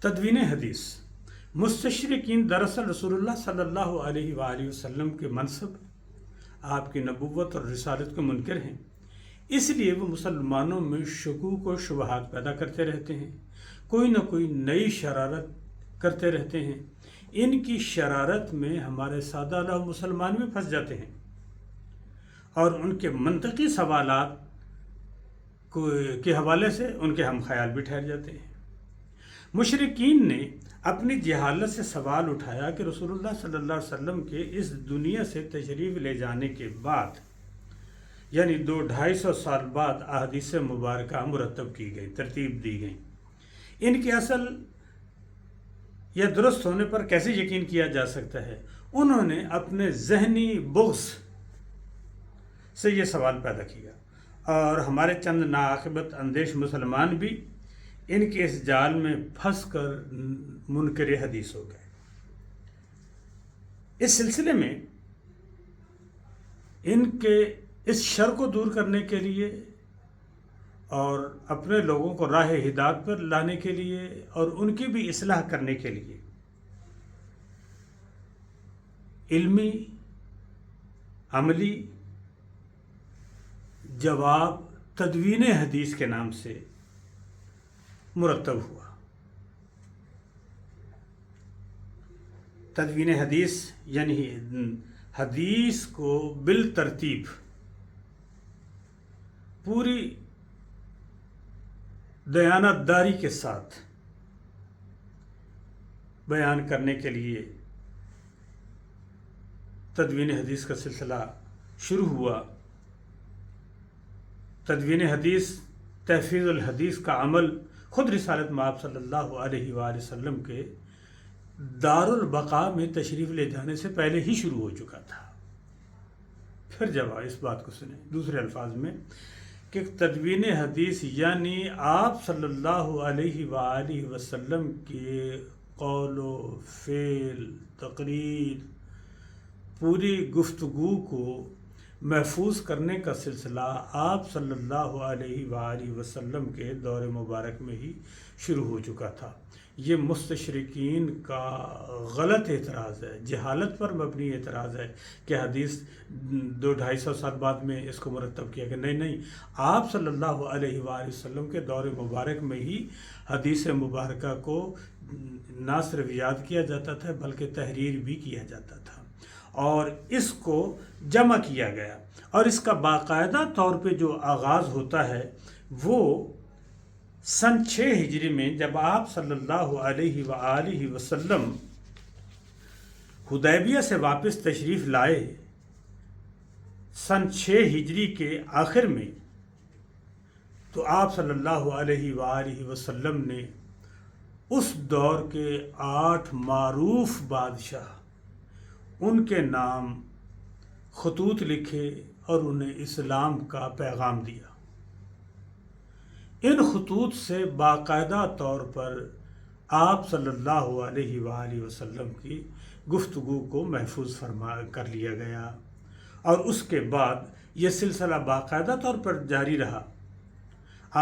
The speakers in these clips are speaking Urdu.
تدوین حدیث مستشرقین دراصل رسول اللہ صلی اللہ علیہ وآلہ وسلم کے منصب، آپ کی نبوت اور رسالت کے منکر ہیں، اس لیے وہ مسلمانوں میں شکوک و شبہات پیدا کرتے رہتے ہیں، کوئی نہ کوئی نئی شرارت کرتے رہتے ہیں۔ ان کی شرارت میں ہمارے سادہ لوح مسلمان بھی پھنس جاتے ہیں اور ان کے منطقی سوالات کے حوالے سے ان کے ہم خیال بھی ٹھہر جاتے ہیں۔ مشرکین نے اپنی جہالت سے سوال اٹھایا کہ رسول اللہ صلی اللہ علیہ وسلم کے اس دنیا سے تشریف لے جانے کے بعد، یعنی 200-250 سال بعد احادیث مبارکہ مرتب کی گئی، ترتیب دی گئی، ان کے اصل یا درست ہونے پر کیسے یقین کیا جا سکتا ہے؟ انہوں نے اپنے ذہنی بغض سے یہ سوال پیدا کیا، اور ہمارے چند ناعاقبت اندیش مسلمان بھی ان کے اس جال میں پھنس کر منکر حدیث ہو گئے۔ اس سلسلے میں ان کے اس شر کو دور کرنے کے لیے اور اپنے لوگوں کو راہ ہدایت پر لانے کے لیے اور ان کی بھی اصلاح کرنے کے لیے علمی عملی جواب تدوین حدیث کے نام سے مرتب ہوا۔ تدوین حدیث یعنی حدیث کو بالترتیب پوری دیانتداری کے ساتھ بیان کرنے کے لیے تدوین حدیث کا سلسلہ شروع ہوا۔ تدوین حدیث، تحفیظ الحدیث کا عمل خود رسالت مآب صلی اللہ علیہ وآلہ وسلم کے دار البقاء میں تشریف لے جانے سے پہلے ہی شروع ہو چکا تھا۔ پھر جب اس بات کو سنیں دوسرے الفاظ میں کہ تدوین حدیث یعنی آپ صلی اللہ علیہ وآلہ وسلم کے قول و فعل، تقریر، پوری گفتگو کو محفوظ کرنے کا سلسلہ آپ صلی اللہ علیہ وآلہ وسلم کے دور مبارک میں ہی شروع ہو چکا تھا۔ یہ مستشرقین کا غلط اعتراض ہے، جہالت پر مبنی اعتراض ہے کہ حدیث 200-250 سال بعد میں اس کو مرتب کیا گیا۔ نہیں، آپ صلی اللہ علیہ وآلہ وسلم کے دور مبارک میں ہی حدیث مبارکہ کو نہ صرف یاد کیا جاتا تھا بلکہ تحریر بھی کیا جاتا تھا، اور اس کو جمع کیا گیا، اور اس کا باقاعدہ طور پہ جو آغاز ہوتا ہے وہ سن 6 ہجری میں جب آپ صلی اللہ علیہ وآلہ وسلم حدیبیہ سے واپس تشریف لائے۔ سن 6 ہجری کے آخر میں تو آپ صلی اللہ علیہ وآلہ وسلم نے اس دور کے 8 معروف بادشاہ، ان کے نام خطوط لکھے اور انہیں اسلام کا پیغام دیا۔ ان خطوط سے باقاعدہ طور پر آپ صلی اللہ علیہ وآلہ وسلم کی گفتگو کو محفوظ کر لیا گیا، اور اس کے بعد یہ سلسلہ باقاعدہ طور پر جاری رہا۔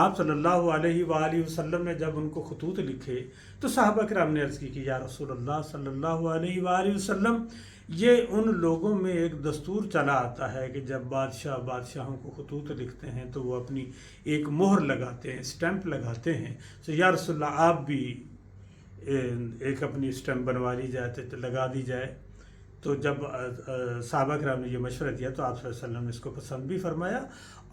آپ صلی اللہ علیہ وآلہ وسلم نے جب ان کو خطوط لکھے تو صحابہ کرام نے عرض کی کہ یا رسول اللہ صلی اللہ علیہ وآلہ وسلم، یہ ان لوگوں میں ایک دستور چلا آتا ہے کہ جب بادشاہوں کو خطوط لکھتے ہیں تو وہ اپنی ایک مہر لگاتے ہیں، اسٹیمپ لگاتے ہیں، تو یا رسول اللہ آپ بھی ایک اپنی اسٹیمپ بنوا لی جائے، لگا دی جائے۔ تو جب صحابہ کرام نے یہ مشورہ دیا تو آپ صلی اللہ علیہ وسلم نے اس کو پسند بھی فرمایا،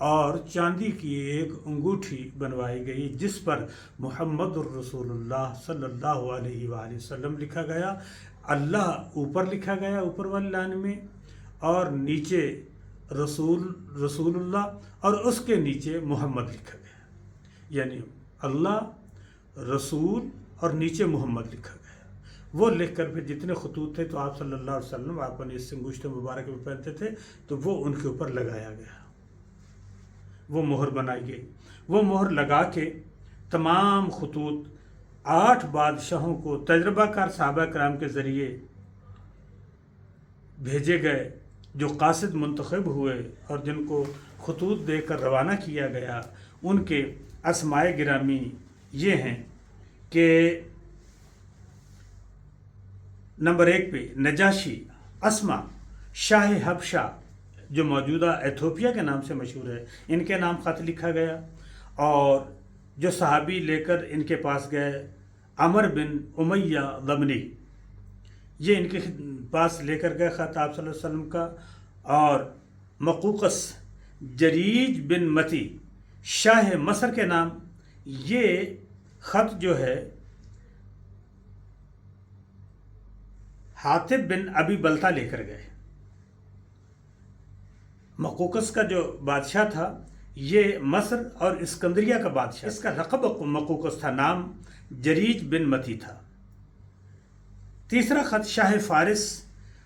اور چاندی کی ایک انگوٹھی بنوائی گئی جس پر محمد الرسول اللہ صلی اللہ علیہ وآلہ وسلم لکھا گیا، اللہ اوپر لکھا گیا اوپر والی لائن میں، اور نیچے رسول اللہ، اور اس کے نیچے محمد لکھا گیا، یعنی اللہ، رسول اور نیچے محمد لکھا گیا۔ وہ لکھ کر پھر جتنے خطوط تھے تو آپ صلی اللہ علیہ وسلم آپ نے اس انگشت مبارک میں پہنتے تھے تو وہ ان کے اوپر لگایا گیا، وہ مہر بنائی گئی۔ وہ مہر لگا کے تمام خطوط 8 بادشاہوں کو تجربہ کار صحابہ کرام کے ذریعے بھیجے گئے، جو قاصد منتخب ہوئے اور جن کو خطوط دے کر روانہ کیا گیا۔ ان کے اسمائے گرامی یہ ہیں کہ نمبر 1 پہ نجاشی اسما شاہ حبشہ جو موجودہ ایتھوپیا کے نام سے مشہور ہے، ان کے نام خط لکھا گیا، اور جو صحابی لے کر ان کے پاس گئے عمر بن امیہ ضمنی، یہ ان کے پاس لے کر گئے خط آپ صلی اللہ علیہ وسلم کا، اور مقوقس جریج بن متی شاہ مصر کے نام، یہ خط جو ہے حاطب بن ابی بلتا لے کر گئے۔ مقوقس کا جو بادشاہ تھا یہ مصر اور اسکندریہ کا بادشاہ، اس کا لقب مقوقس تھا، نام جریج بن متی تھا۔ تیسرا خط شاہ فارس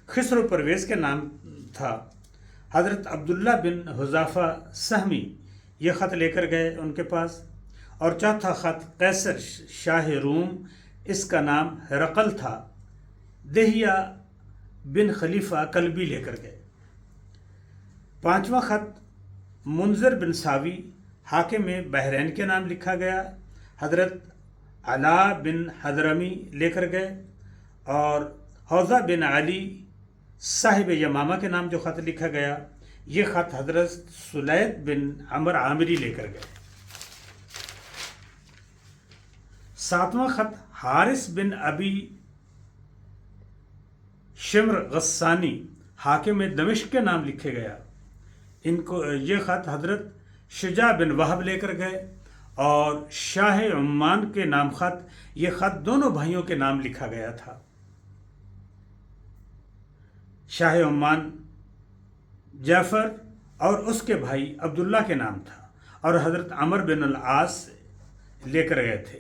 خسرو پرویز کے نام تھا، حضرت عبداللہ بن حذافہ سہمی یہ خط لے کر گئے ان کے پاس۔ اور چوتھا خط قیصر شاہ روم، اس کا نام ہرقل تھا، دہیہ بن خلیفہ کلبی لے کر گئے۔ پانچواں خط منذر بن ساوی حاکم بحرین کے نام لکھا گیا، حضرت علا بن حضرمی لے کر گئے۔ اور حوضہ بن علی صاحب یمامہ کے نام جو خط لکھا گیا، یہ خط حضرت سلید بن عمر عامری لے کر گئے۔ ساتواں خط حارث بن ابی شمر غسانی حاکم دمشق کے نام لکھے گیا، ان کو یہ خط حضرت شجاع بن وہب لے کر گئے۔ اور شاہ عمان کے نام خط، یہ خط دونوں بھائیوں کے نام لکھا گیا تھا، شاہ عمان جعفر اور اس کے بھائی عبداللہ کے نام تھا، اور حضرت عمر بن العاص لے کر گئے تھے۔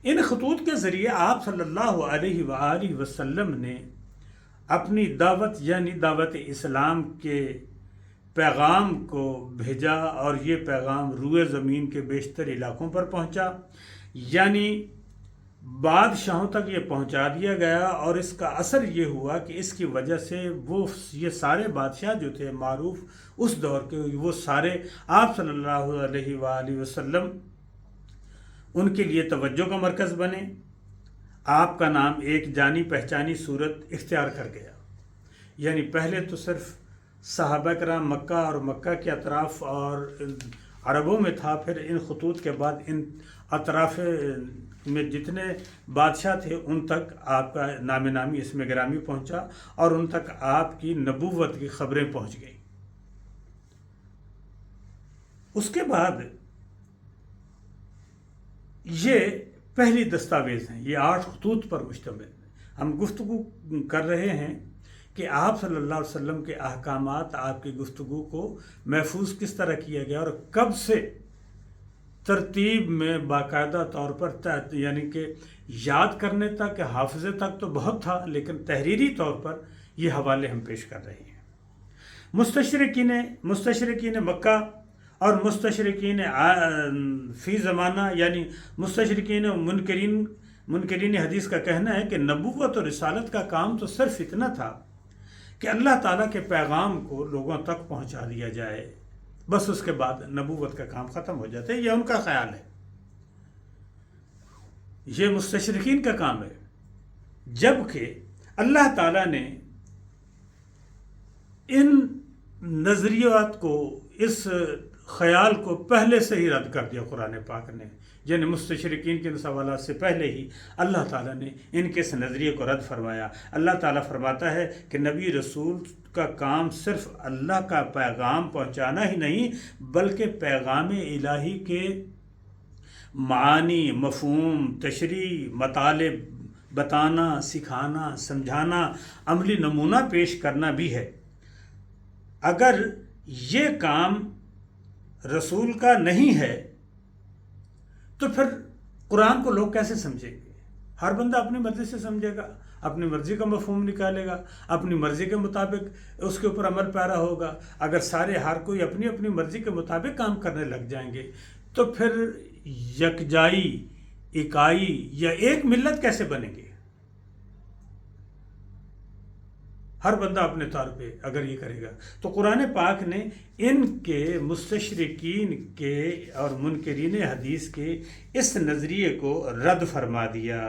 ان خطوط کے ذریعے آپ صلی اللہ علیہ وآلہ وسلم نے اپنی دعوت یعنی دعوت اسلام کے پیغام کو بھیجا، اور یہ پیغام روئے زمین کے بیشتر علاقوں پر پہنچا، یعنی بادشاہوں تک یہ پہنچا دیا گیا، اور اس کا اثر یہ ہوا کہ اس کی وجہ سے یہ سارے بادشاہ جو تھے معروف اس دور کے، وہ سارے آپ صلی اللہ علیہ وآلہ وسلم ان کے لیے توجہ کا مرکز بنے۔ آپ کا نام ایک جانی پہچانی صورت اختیار کر گیا، یعنی پہلے تو صرف صحابہ کرام مکہ اور مکہ کے اطراف اور عربوں میں تھا، پھر ان خطوط کے بعد ان اطراف میں جتنے بادشاہ تھے ان تک آپ کا نام نامی اسم گرامی پہنچا، اور ان تک آپ کی نبوت کی خبریں پہنچ گئیں۔ اس کے بعد یہ پہلی دستاویز ہیں، یہ 8 خطوط پر مشتمل ہم گفتگو کر رہے ہیں کہ آپ صلی اللہ علیہ وسلم کے احکامات، آپ کی گفتگو کو محفوظ کس طرح کیا گیا، اور کب سے ترتیب میں باقاعدہ طور پر یعنی کہ یاد کرنے تک، حافظے تک تو بہت تھا، لیکن تحریری طور پر یہ حوالے ہم پیش کر رہے ہیں۔ مستشرقین مکہ اور مستشرقین فی زمانہ، یعنی مستشرقین منکرین حدیث کا کہنا ہے کہ نبوت اور رسالت کا کام تو صرف اتنا تھا کہ اللہ تعالیٰ کے پیغام کو لوگوں تک پہنچا دیا جائے، بس اس کے بعد نبوت کا کام ختم ہو جاتا ہے، یہ ان کا خیال ہے، یہ مستشرقین کا کام ہے۔ جبکہ اللہ تعالیٰ نے ان نظریات کو، اس خیال کو پہلے سے ہی رد کر دیا قرآن پاک نے، یعنی مستشرقین کے سوالات سے پہلے ہی اللہ تعالیٰ نے ان کے اس نظریے کو رد فرمایا۔ اللہ تعالیٰ فرماتا ہے کہ نبی رسول کا کام صرف اللہ کا پیغام پہنچانا ہی نہیں، بلکہ پیغام الہی کے معانی، مفہوم، تشریح، مطالب بتانا، سکھانا، سمجھانا، عملی نمونہ پیش کرنا بھی ہے۔ اگر یہ کام رسول کا نہیں ہے تو پھر قرآن کو لوگ کیسے سمجھیں گے؟ ہر بندہ اپنی مرضی سے سمجھے گا، اپنی مرضی کا مفہوم نکالے گا، اپنی مرضی کے مطابق اس کے اوپر عمل پیرا ہوگا۔ اگر سارے ہر کوئی اپنی اپنی مرضی کے مطابق کام کرنے لگ جائیں گے تو پھر یکجائی، اکائی یا ایک ملت کیسے بنے گی؟ ہر بندہ اپنے طور پہ اگر یہ کرے گا تو قرآن پاک نے ان کے مستشرقین کے اور منکرین حدیث کے اس نظریے کو رد فرما دیا۔